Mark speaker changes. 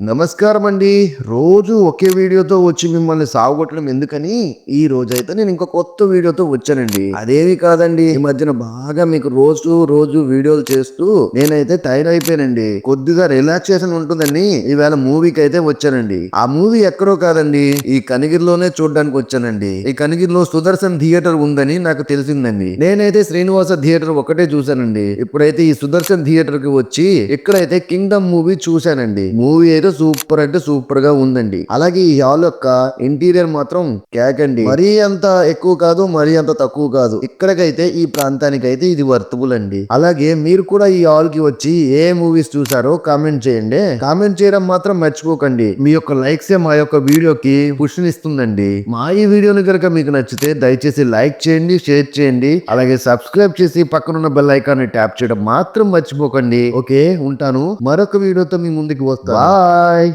Speaker 1: నమస్కారం అండి. రోజు ఒకే వీడియోతో వచ్చి మిమ్మల్ని సావగొట్టడం ఎందుకని ఈ రోజైతే నేను ఇంకో కొత్త వీడియోతో వచ్చానండి. అదేమి కాదండి, ఈ మధ్యన బాగా మీకు రోజు వీడియోలు చేస్తూ నేనైతే తయారైపోయానండి. కొద్దిగా రిలాక్సేషన్ ఉంటుందని ఈవేళ మూవీకి అయితే వచ్చానండి. ఆ మూవీ ఎక్కడో కాదండి, ఈ కనిగిరిలోనే చూడడానికి వచ్చానండి. ఈ కనిగిరిలో సుదర్శన్ థియేటర్ ఉందని నాకు తెలిసిందండి. నేనైతే శ్రీనివాస థియేటర్ ఒకటే చూశానండి. ఇప్పుడైతే ఈ సుదర్శన్ థియేటర్ కి వచ్చి ఇక్కడైతే కింగ్డమ్ మూవీ చూశానండి. మూవీ అయితే సూపర్ అంటే సూపర్ గా ఉందండి. అలాగే ఈ హాల్ యొక్క ఇంటీరియర్ మాత్రం కేకండి. మరీ అంత ఎక్కువ కాదు, మరీ అంత తక్కువ కాదు. ఇక్కడికైతే ఈ ప్రాంతానికి అయితే ఇది వర్తబుల్ అండి. అలాగే మీరు కూడా ఈ హాల్ కి వచ్చి ఏ మూవీస్ చూసారో కామెంట్ చేయండి. కామెంట్ చేయడం మాత్రం మర్చిపోకండి. మీ యొక్క లైక్స్ మా యొక్క వీడియోకి పుష్ ఇస్తుందండి. మా ఈ వీడియోని కనుక మీకు నచ్చితే దయచేసి లైక్ చేయండి, షేర్ చేయండి, అలాగే సబ్స్క్రైబ్ చేసి పక్కనున్న బెల్ ఐకాన్ ని ట్యాప్ చేయడం మాత్రం మర్చిపోకండి. ఓకే, ఉంటాను. మరొక వీడియోతో మీ ముందుకు వస్తా. బాయ్.